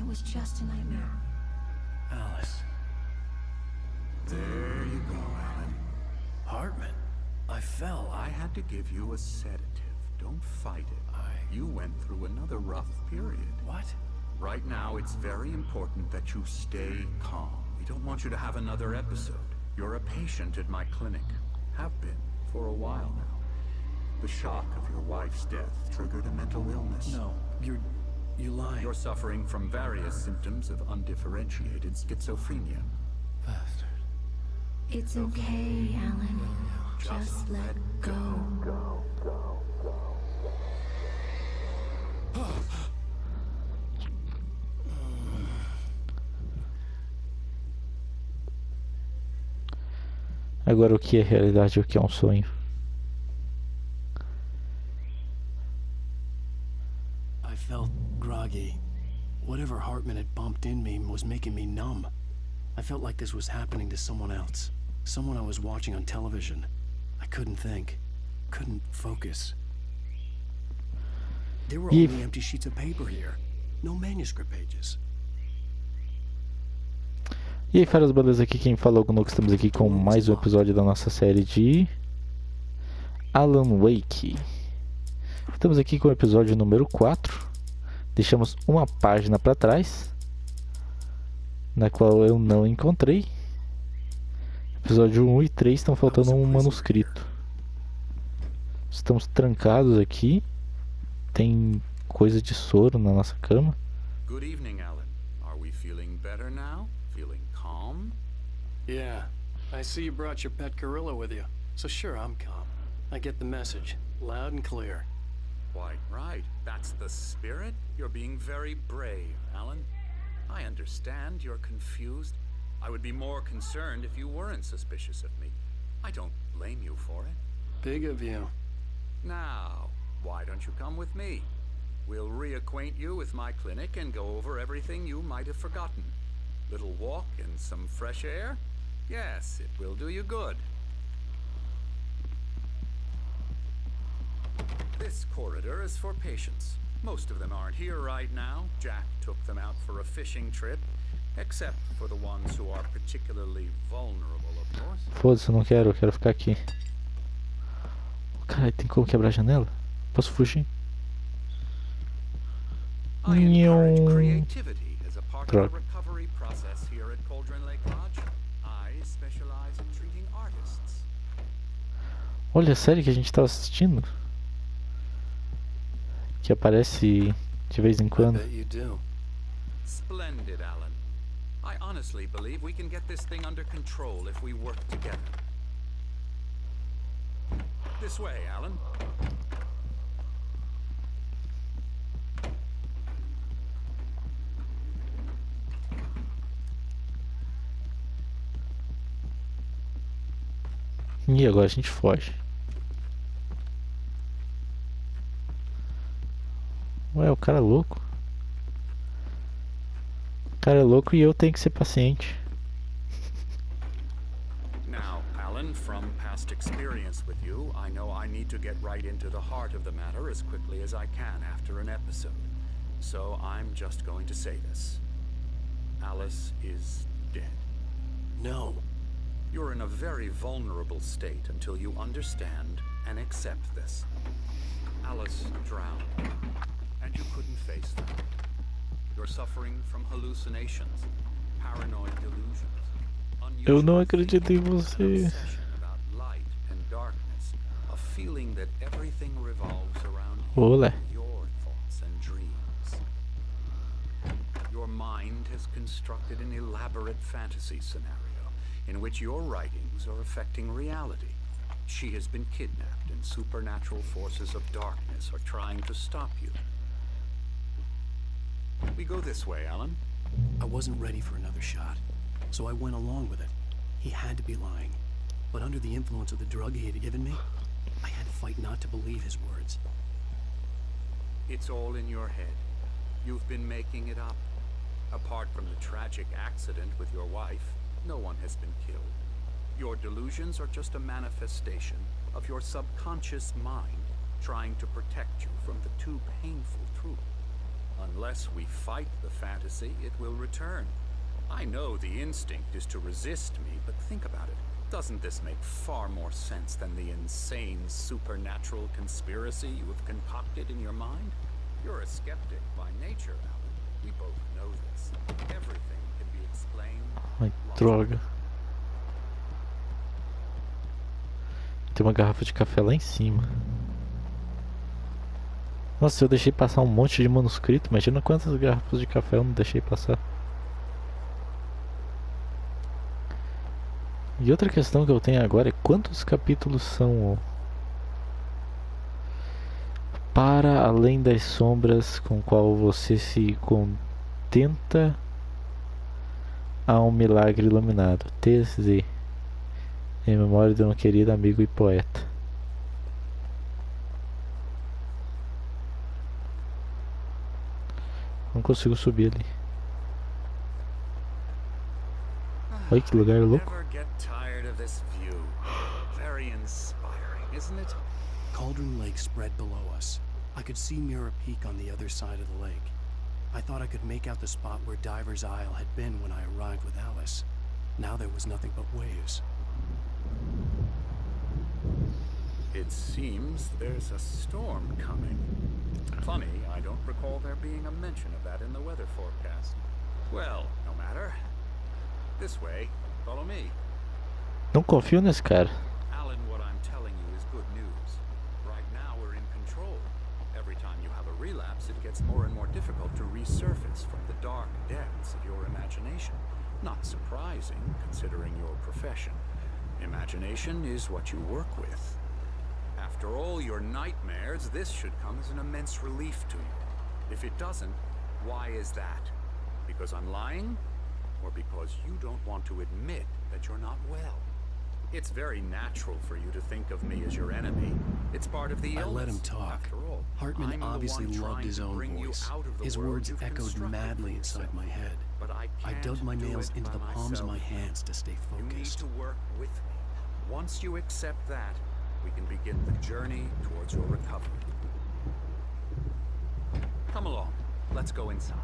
It was just a nightmare. Alice. There you go, Alan. Hartman. I fell. I had to give you a sedative. Don't fight it. You went through another rough period. What? Right now, it's very important that you stay calm. We don't want you to have another episode. You're a patient at my clinic. Have been for a while now. The shock of your wife's death triggered a mental illness. No, you lying. You're suffering from various symptoms of undifferentiated schizophrenia. Bastard. It's okay, Alan. Just let go. Agora o que é realidade e o que é sonho? I felt groggy. Whatever Hartman had bumped in me was making me numb. I felt like this was happening to someone else. Someone I was watching on television. I couldn't think. Couldn't focus. There were only empty sheets of paper here. No manuscript pages. E aí, feras, beleza? Aqui quem fala é o Gnuco. Estamos aqui com mais um episódio da nossa série de Alan Wake. Estamos aqui com o episódio número 4. Deixamos uma página para trás, na qual eu não encontrei. Episódio 1 e 3 estão faltando um manuscrito. Estamos trancados aqui. Tem coisa de soro na nossa cama. Good evening, Alan. Are we feeling better now? Feeling calm? Yeah. I see you brought your pet gorilla with you. So sure, I'm calm. I get the message. Loud and clear. Quite right. That's the spirit. You're being very brave, Alan. I understand you're confused. I would be more concerned if you weren't suspicious of me. I don't blame you for it. Big of you. Now, why don't you come with me? We'll reacquaint you with my clinic and go over everything you might have forgotten. Little walk and some fresh air? Yes, it will do you good. This corridor is for patients. Most of them aren't here right now. Jack took them out for a fishing trip. Except for the ones who are particularly vulnerable, of course. Foda-se, eu não quero, eu quero ficar aqui. Caralho, tem como quebrar a janela? Posso fugir? I encourage creativity as a part of the recovery process here at Cauldron Lake Lodge. I specialize in treating artists. Olha a série que a gente estava assistindo. Que aparece de vez em quando. I bet you do. Splendid, Alan. I honestly believe we can get this thing under control if we work together. This way, Alan. E agora a gente foge. Ué, o cara é louco. O cara é louco e eu tenho que ser paciente. Now, Alan, from past experience with you, I know I need to get right into the heart of the matter as quickly as I can after an episode. So I'm just going to say this. Alice is dead. No. You're in a very vulnerable state until you understand and accept this. Alice drowned, and you couldn't face them. You're suffering from hallucinations, paranoid delusions. Eu não acredito em você. About light and darkness, a feeling that everything revolves around Olé. your thoughts and dreams. Your mind has constructed an elaborate fantasy scenario in which your writings are affecting reality. She has been kidnapped and supernatural forces of darkness are trying to stop you. We go this way, Alan. I wasn't ready for another shot, so I went along with it. He had to be lying. But under the influence of the drug he had given me, I had to fight not to believe his words. It's all in your head. You've been making it up. Apart from the tragic accident with your wife, no one has been killed. Your delusions are just a manifestation of your subconscious mind trying to protect you from the too painful truth. Unless we fight the fantasy, it will return. I know the instinct is to resist me, but think about it. Doesn't this make far more sense than the insane supernatural conspiracy you have concocted in your mind? You're a skeptic by nature, Alan. We both know this. Everything can be explained. Ai, droga. Tem uma garrafa de café lá em cima. Nossa, eu deixei passar um monte de manuscrito. Imagina quantas garrafas de café eu não deixei passar. E outra questão que eu tenho agora é quantos capítulos são para além das sombras com qual você se contenta a um milagre iluminado. TZ, em memória de um querido amigo e poeta. Não consigo subir ali. Olha que lugar louco. Never get tired of this view. Very inspiring, isn't it? Cauldron Lake spread below us. I could see Mirror Peak on the other side of the lake. I thought I could make out the spot where Diver's Isle had been when I arrived with Alice. Now there was nothing but waves. It seems there's a storm coming. Funny, I don't recall there being a mention of that in the weather forecast. Well, no matter. This way, follow me. Não confio nesse cara. Alan, what I'm telling you is good news. Right now we're in control. Every time you have a relapse, it gets more and more difficult to resurface from the dark depths of your imagination. Not surprising, considering your profession. Imagination is what you work with. After all your nightmares, this should come as an immense relief to you. If it doesn't, why is that? Because I'm lying? Or because you don't want to admit that you're not well? It's very natural for you to think of me as your enemy. It's part of the illness. I let him talk. After all, Hartman I'm obviously the one loved trying his to own bring you voice. out of the His world words you've echoed constructed madly for inside yourself. my head. But I I can't dug my do nails it into by the palms of myself. my hands to stay You need focused. to work with me. Once you accept that, we can begin the journey towards your recovery. Come along. Let's go inside.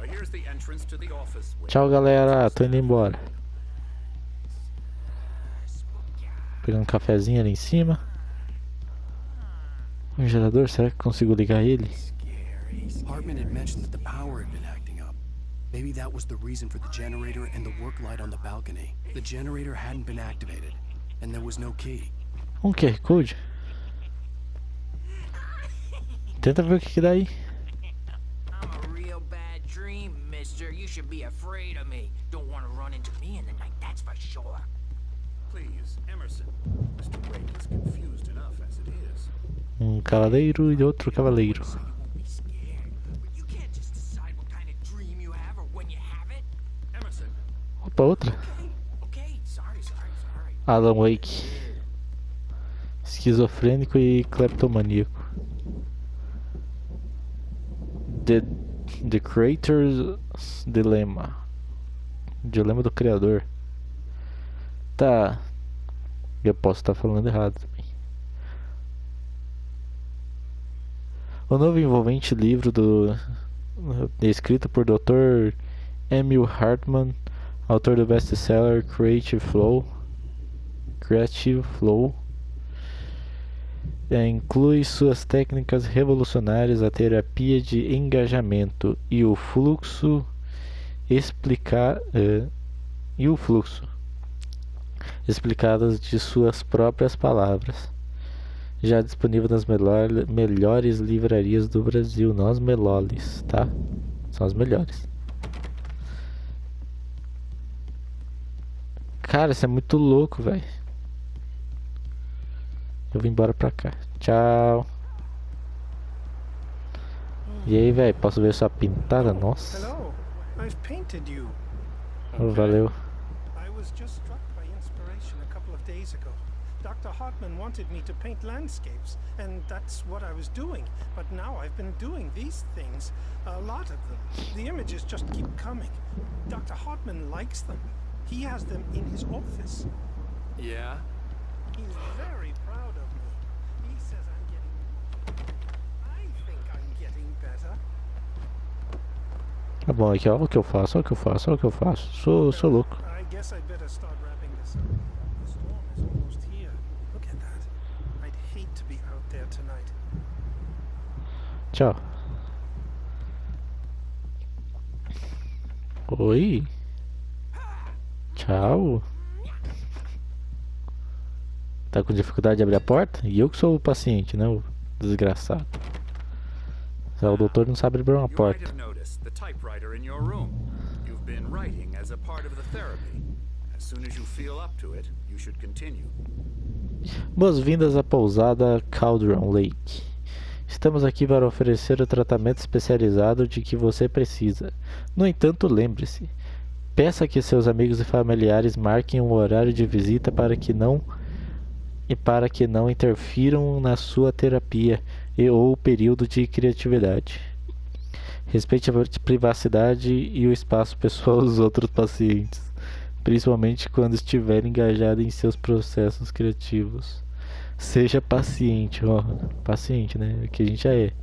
Here's the entrance to the office. Tchau, galera. Tô indo embora. Pegando um cafezinho ali em cima. Um gerador, será que consigo ligar ele? Hartman had mentioned that the power had been acting up. Maybe that was the reason for the generator and the work light on the balcony. The generator hadn't been activated, and there was no key. Um QR Code? Tenta ver o que dá aí. I'm a real bad dream, mister. You should be afraid of me. Don't want to run into me in the night, that's for sure. Please, Emerson. Mr. Wake is confused enough as it is. Um cavaleiro e outro cavaleiro. So you won't be scared. But you can't just decide what kind of dream you have or when you have it. Emerson. Opa, outra. Okay. Sorry. Alan Wake. Esquizofrênico e cleptomaníaco. The Creator's Dilemma. Dilema do Criador. Tá. Eu posso estar falando errado também. O novo envolvente livro escrito por Dr. Emil Hartman, autor do best-seller Creative Flow, inclui suas técnicas revolucionárias, a terapia de engajamento e o fluxo explicadas de suas próprias palavras. Já disponível nas melhores livrarias do Brasil, não as meloles, tá? São as melhores. Cara, isso é muito louco, velho. Eu vou embora pra cá. Tchau. E aí, velho, posso ver sua pintada? Nossa. Hello, I've painted you. Oh, valeu. I was just struck by inspiration a couple of days ago. Dr. Hartman wanted me to paint landscapes, and that's what I was doing. But now I've been doing these things, a lot of them. The images just keep coming. Dr. Hartman likes them. He has them in his office. Yeah? He's very proud of me. He says I'm getting... better. Tá bom, aqui ó, olha o que eu faço, olha o que eu faço, olha o que eu faço. Sou louco. I guess I'd better start wrapping this up. The storm is almost here. Look at that. I'd hate to be out there tonight. Tchau. Oi. Tchau. Tá com dificuldade de abrir a porta? E eu que sou o paciente, né? O desgraçado. O doutor não sabe abrir uma You might porta. have noticed the typewriter in your room. You've been writing as a part of the therapy. As soon as you feel up to it, you should continue. Boas-vindas à pousada Cauldron Lake. Estamos aqui para oferecer o tratamento especializado de que você precisa. No entanto, lembre-se. Peça que seus amigos e familiares marquem um horário de visita para que não interfiram na sua terapia ou período de criatividade. Respeite a privacidade e o espaço pessoal dos outros pacientes, principalmente quando estiver engajado em seus processos criativos. Seja paciente, ó, paciente, né? Que a gente já é.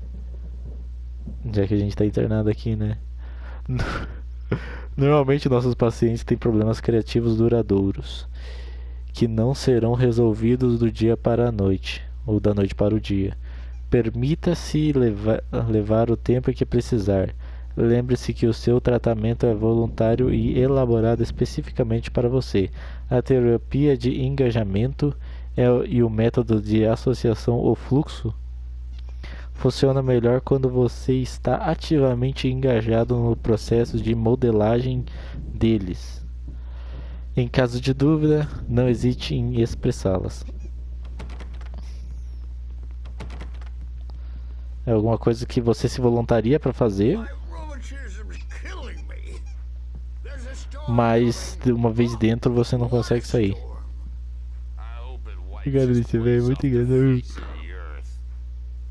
Já que a gente tá internado aqui, né? Normalmente nossos pacientes têm problemas criativos duradouros, que não serão resolvidos do dia para a noite, ou da noite para o dia. Permita-se levar o tempo que precisar. Lembre-se que o seu tratamento é voluntário e elaborado especificamente para você. A terapia de engajamento e o método de associação ou fluxo funciona melhor quando você está ativamente engajado no processo de modelagem deles. Em caso de dúvida, não hesite em expressá-las. É alguma coisa que você se voluntaria para fazer, mas uma vez dentro você não consegue sair. Esse velho é muito enganador.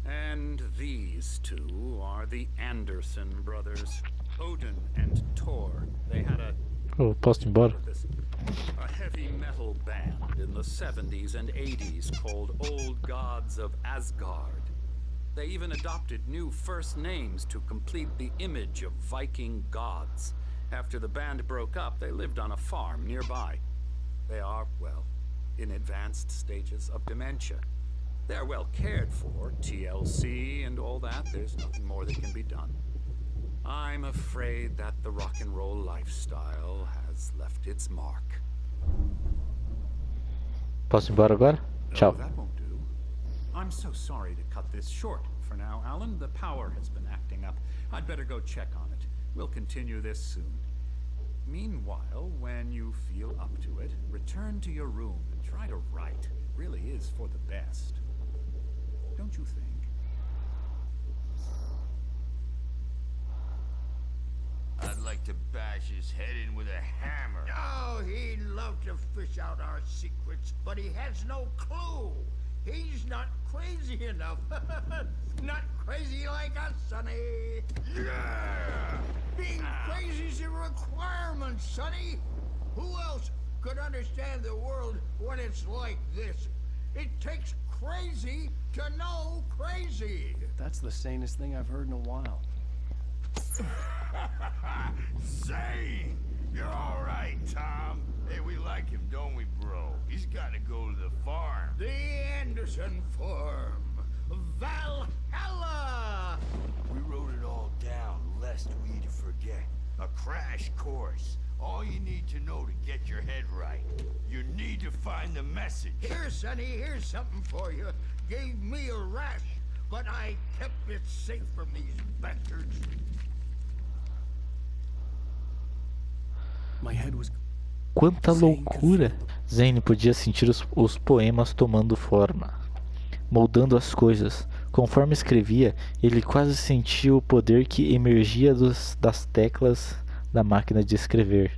And these two are the Anderson brothers, Odin and Thor. They had Oh, posso ir embora? a heavy metal band in the 70s and 80s called Old Gods of Asgard. They even adopted new first names to complete the image of Viking gods. After the band broke up, they lived on a farm nearby. They are, well, in advanced stages of dementia. They're well cared for, TLC and all that. There's nothing more that can be done. I'm afraid that the rock and roll lifestyle has left its mark. Posso ir embora agora? No, Tchau. that won't do. I'm so sorry to cut this short for now, Alan. The power has been acting up. I'd better go check on it. We'll continue this soon. Meanwhile, when you feel up to it, return to your room and try to write. It really is for the best. Don't you think? I'd like to bash his head in with a hammer. Oh, he'd love to fish out our secrets, but he has no clue. He's not crazy enough. Not crazy like us, Sonny. Yeah! Being crazy's a requirement, Sonny. Who else could understand the world when it's like this? It takes crazy to know crazy. That's the sanest thing I've heard in a while. Zane! You're all right, Tom. Hey, we like him, don't we, bro? He's got to go to the farm. The Anderson Farm. Valhalla! We wrote it all down, lest we forget. A crash course. All you need to know to get your head right. You need to find the message. Here, Sonny, here's something for you. Gave me a rash, but I kept it safe from these bastards. My head was Quanta loucura! Zane podia sentir os poemas tomando forma, moldando as coisas. Conforme escrevia, ele quase sentia o poder que emergia das teclas da máquina de escrever.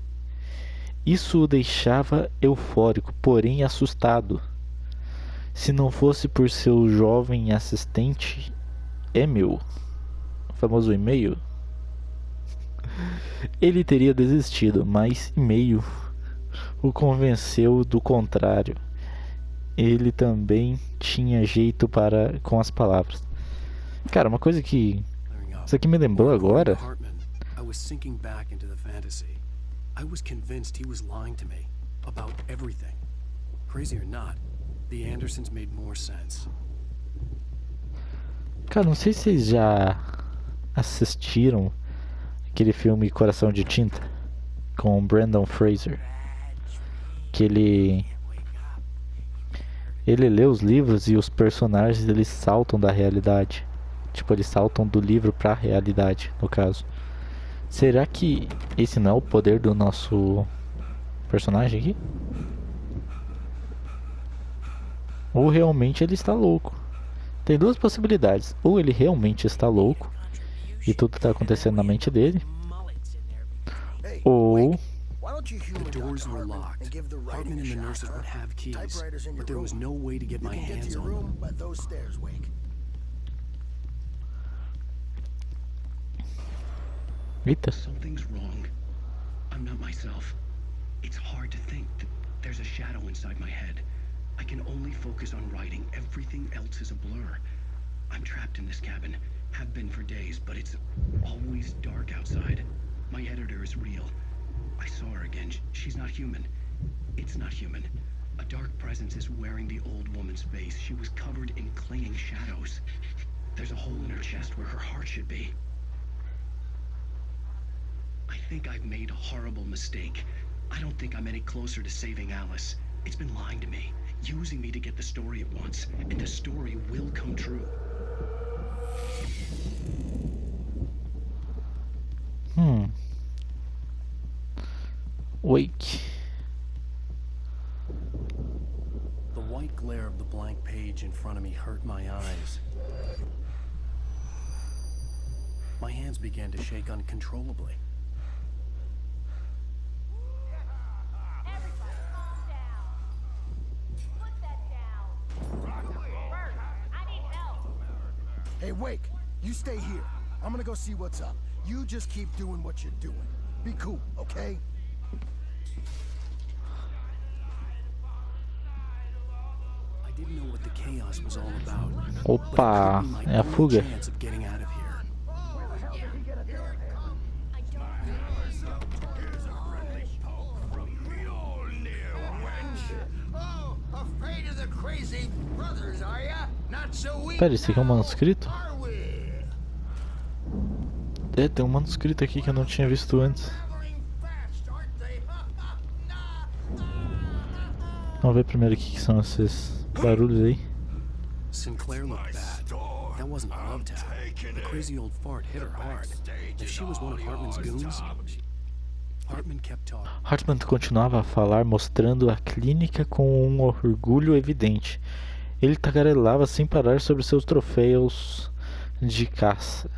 Isso o deixava eufórico, porém assustado. Se não fosse por seu jovem assistente, Emil, o famoso e-mail, ele teria desistido, mas e-mail o convenceu do contrário. Ele também tinha jeito com as palavras. Cara, uma coisa que clearing up. Isso aqui me lembrou agora. Hartman, I was sinking back into the fantasy. I was convinced he was lying to me about everything. Crazy or not, the Andersons made more sense. Cara, não sei se vocês já assistiram aquele filme Coração de Tinta com Brandon Fraser, que ele lê os livros e os personagens eles saltam da realidade. Tipo, eles saltam do livro pra realidade, no caso. Será que esse não é o poder do nosso personagem aqui? Ou realmente ele está louco? Tem duas possibilidades. Ou ele realmente está louco e tudo está acontecendo na mente dele. Ou The doors were locked. Hartman and the nurses would have keys, but there was no way to get my hands on them. eita, Something's wrong. I'm not myself. It's hard to think that there's a shadow inside my head. I can only focus on writing. Everything else is a blur. I'm trapped in this cabin. Have been for days, but it's always dark outside. My editor is real. I saw her again. She's not human. It's not human. A dark presence is wearing the old woman's face. She was covered in clinging shadows. There's a hole in her chest where her heart should be. I think I've made a horrible mistake. I don't think I'm any closer to saving Alice. It's been lying to me, using me to get the story it wants, and the story will come true. Wake. The white glare of the blank page in front of me hurt my eyes. My hands began to shake uncontrollably. Everybody calm down. Put that down. Bert, I need help. Hey, Wake, you stay here. I'm gonna go see what's up. You just keep doing what you're doing. Be cool, okay? I didn't know what the chaos was all about. Opa, é a fuga. Chance of getting out of here. Oh, afraid of the crazy brothers, are ya? Not so weak. Pera, esse aqui é um manuscrito? Are we? É, tem um manuscrito aqui que eu não tinha visto antes. Traveling fast, aren't they? Vamos ver primeiro o que são esses barulhos aí. Sinclair looked bad. That wasn't a love tap. The crazy old fart hit her hard. If she was one of Hartman's goons, Hartman kept talking. Hartman continuava a falar, mostrando a clínica com um orgulho evidente. Ele tagarelava sem parar sobre seus troféus de caça.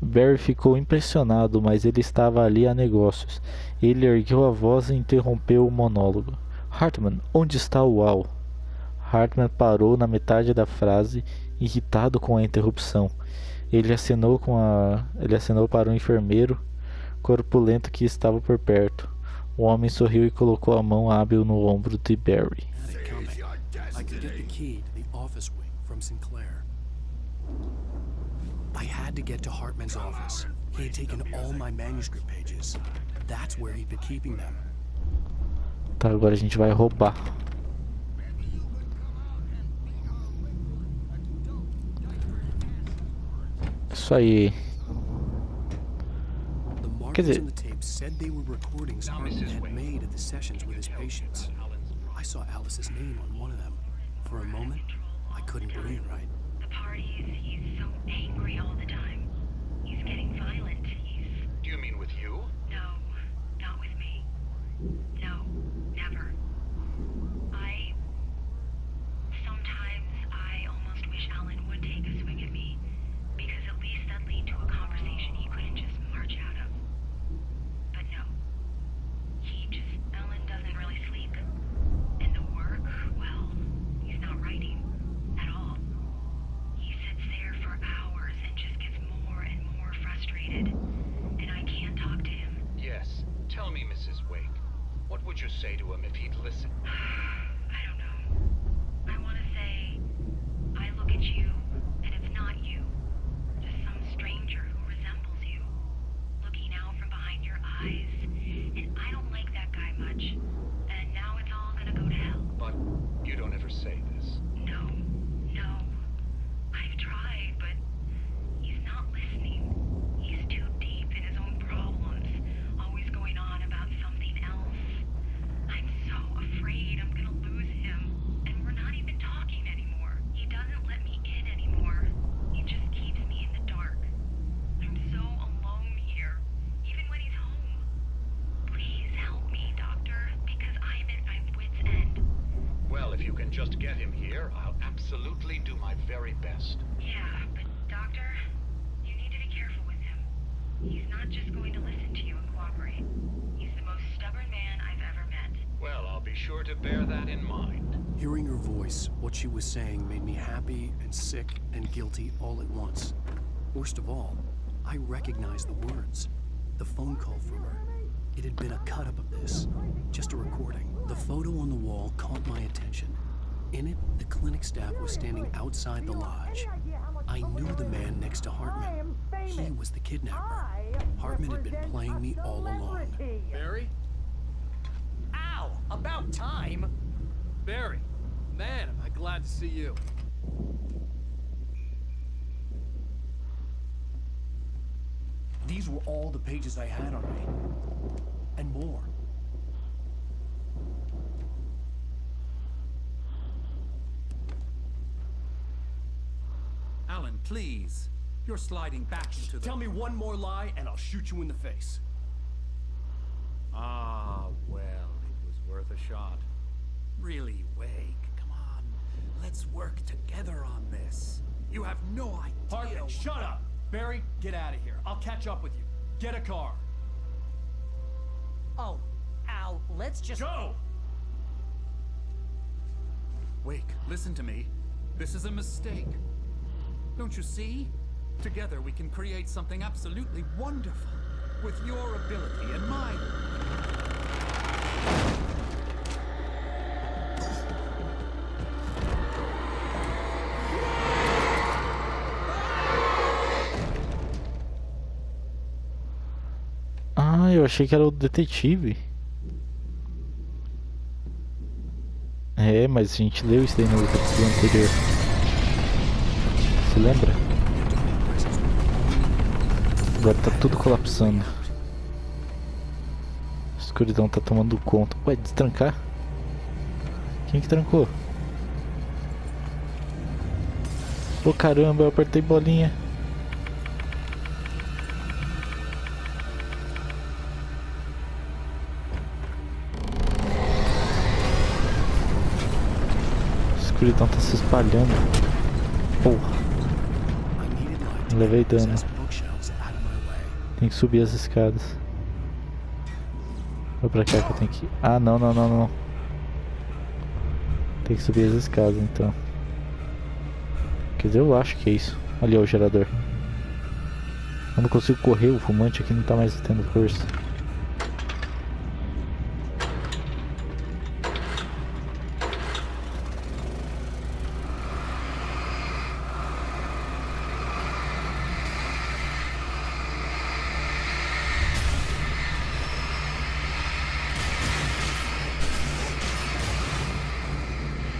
Barry ficou impressionado, mas ele estava ali a negócios. Ele ergueu a voz e interrompeu o monólogo. Hartman, onde está o Al? Hartman parou na metade da frase, irritado com a interrupção. Ele acenou para o enfermeiro corpulento que estava por perto. O homem sorriu e colocou a mão hábil no ombro de Barry. I could get the key to the office wing from Sinclair. I had to get to Hartman's office. He had taken all my manuscript pages. That's where he'd been keeping them. Tá, agora a gente vai roubar. Isso aí. The markers in the tape said they were recordings Hartman had made at the sessions with his patients. I saw Alice's name on one of them. For a moment, I couldn't breathe right. The parties, he's so angry all the time. He's getting violent. Do you mean with you? No, not with me. No, never. Sometimes I almost wish Alan would take a swing at me, because at least that'd lead to a conversation he couldn't just march out of. But no. Alan doesn't really sleep. And the work, well, he's not writing at all. He sits there for hours and just gets more and more frustrated. And I can't talk to him. Yes. Tell me, Mrs. Wake. What would you say to him if he'd listen? I don't know. I want to say, I look at you, and it's not you. Just some stranger who He's not just going to listen to you and cooperate. He's the most stubborn man I've ever met. Well, I'll be sure to bear that in mind. Hearing her voice, what she was saying made me happy and sick and guilty all at once. Worst of all, I recognized the words. The phone call from her. It had been a cut-up of this, just a recording. The photo on the wall caught my attention. In it, the clinic staff was standing outside the lodge. I knew the man next to Hartman. He was the kidnapper. Hartman had been playing me all along. Barry? Ow! About time! Barry, man, am I glad to see you. These were all the pages I had on me. And more. Alan, please. You're sliding back into the... Tell me one more lie and I'll shoot you in the face. Ah, well, it was worth a shot. Really, Wake, come on. Let's work together on this. You have no idea... Hartman, shut up! Barry, get out of here. I'll catch up with you. Get a car. Oh, Al, let's just... Go! Wake, listen to me. This is a mistake. Don't you see? Together we can create something absolutely wonderful. With your ability and mine. Ah, eu achei que era o detetive. É, mas a gente leu isso aí no capítulo anterior. Se lembra? Agora tá tudo colapsando. A escuridão tá tomando conta. Ué, destrancar? Quem que trancou? Ô caramba, eu apertei bolinha. A escuridão tá se espalhando. Porra. Levei dano. Tem que subir as escadas. Foi pra cá que eu tenho que ir. Ah, não, não, não, não. Tem que subir as escadas então. Quer dizer, eu acho que é isso. Ali é o gerador. Eu não consigo correr, o fumante aqui não tá mais tendo força.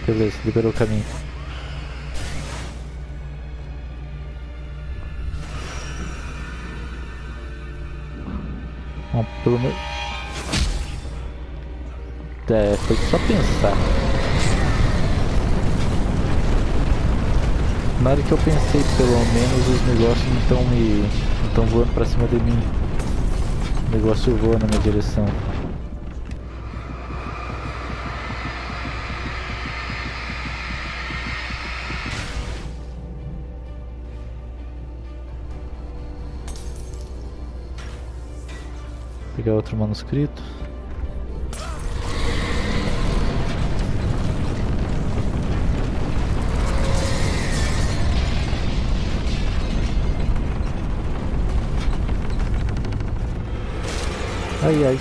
Beleza, liberou o caminho. Bom, pelo menos... É, foi só pensar. Na hora que eu pensei, pelo menos os negócios não estão voando pra cima de mim. O negócio voa na minha direção. Pegar outro manuscrito. Ai ai.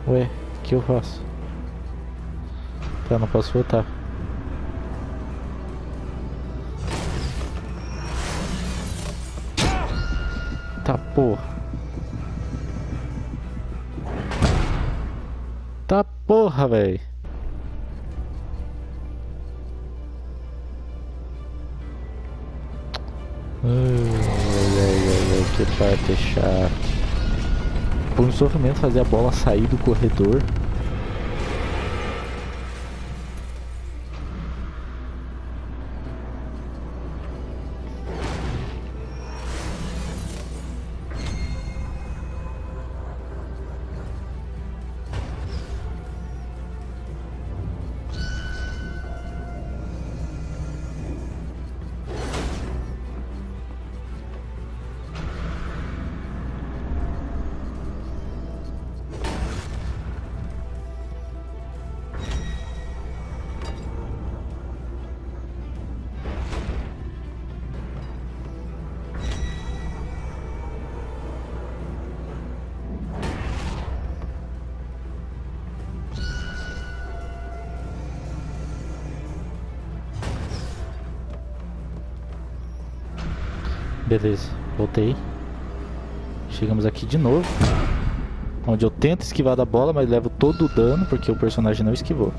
Ué, o que eu faço? Tá, não posso voltar. Tá porra. Tá porra, velho. Ai, que parte chata. Foi um sofrimento fazer a bola sair do corredor. Beleza, voltei. Chegamos aqui de novo, onde eu tento esquivar da bola, mas levo todo o dano porque o personagem não esquivou.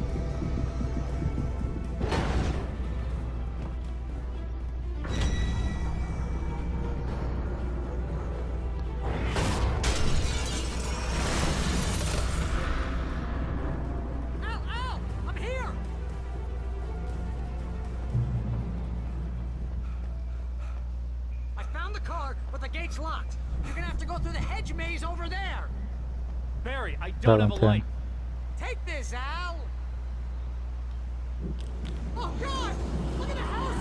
Barry, I don't have a light. Take this, Al. Oh God! Look at the house,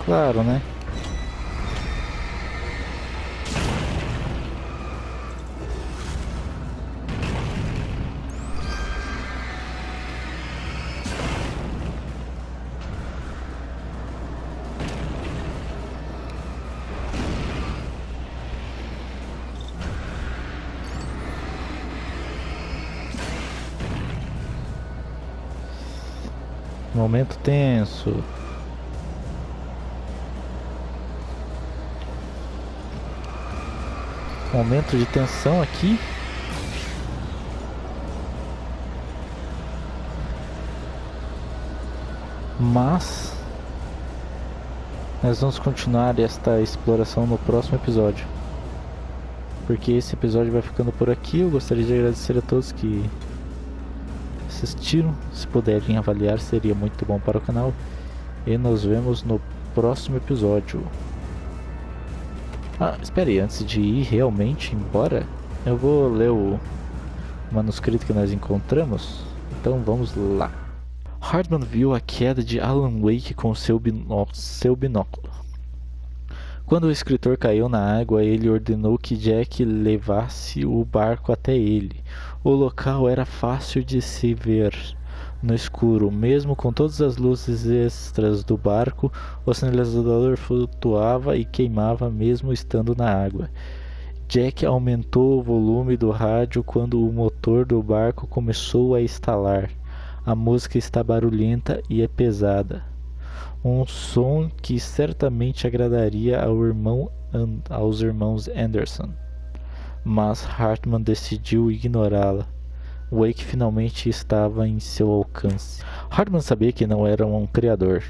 Claro, né? Momento tenso. Momento de tensão aqui. Mas nós vamos continuar esta exploração no próximo episódio. Porque esse episódio vai ficando por aqui. Eu gostaria de agradecer a todos que assistiram. Se puderem avaliar, seria muito bom para o canal. E nos vemos no próximo episódio. Ah, espere aí, antes de ir realmente embora, eu vou ler o manuscrito que nós encontramos. Então vamos lá. Hartman viu a queda de Alan Wake com seu binóculo. Quando o escritor caiu na água, ele ordenou que Jack levasse o barco até ele. O local era fácil de se ver no escuro, mesmo com todas as luzes extras do barco. O sinalizador flutuava e queimava mesmo estando na água. Jack aumentou o volume do rádio quando o motor do barco começou a estalar. A música está barulhenta e é pesada. Um som que certamente agradaria aos irmãos Anderson. Mas Hartman decidiu ignorá-la. Wake finalmente estava em seu alcance. Hartman sabia que não era um criador.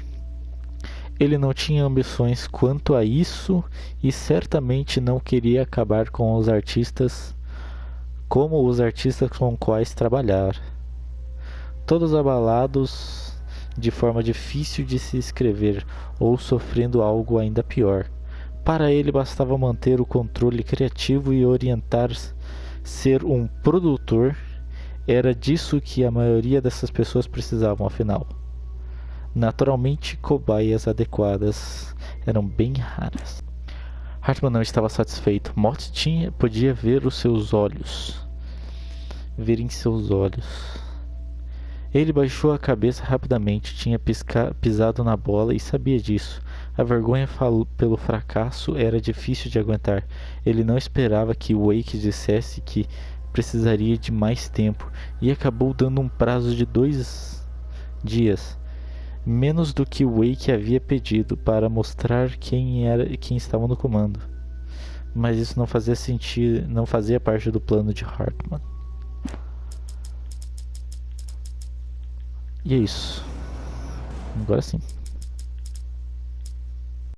Ele não tinha ambições quanto a isso e certamente não queria acabar com os artistas como os artistas com quais trabalhar. Todos abalados de forma difícil de se escrever ou sofrendo algo ainda pior. Para ele bastava manter o controle criativo e orientar ser um produtor. Era disso que a maioria dessas pessoas precisavam, afinal. Naturalmente, cobaias adequadas eram bem raras. Hartman não estava satisfeito. Mott podia ver os seus olhos. Ver em seus olhos. Ele baixou a cabeça rapidamente. Tinha pisado na bola e sabia disso. A vergonha pelo fracasso era difícil de aguentar. Ele não esperava que Wake dissesse que precisaria de mais tempo e acabou dando um prazo de 2 dias, menos do que Wake havia pedido, para mostrar quem estava no comando. Mas isso não fazia parte do plano de Hartman. E é isso. Agora sim.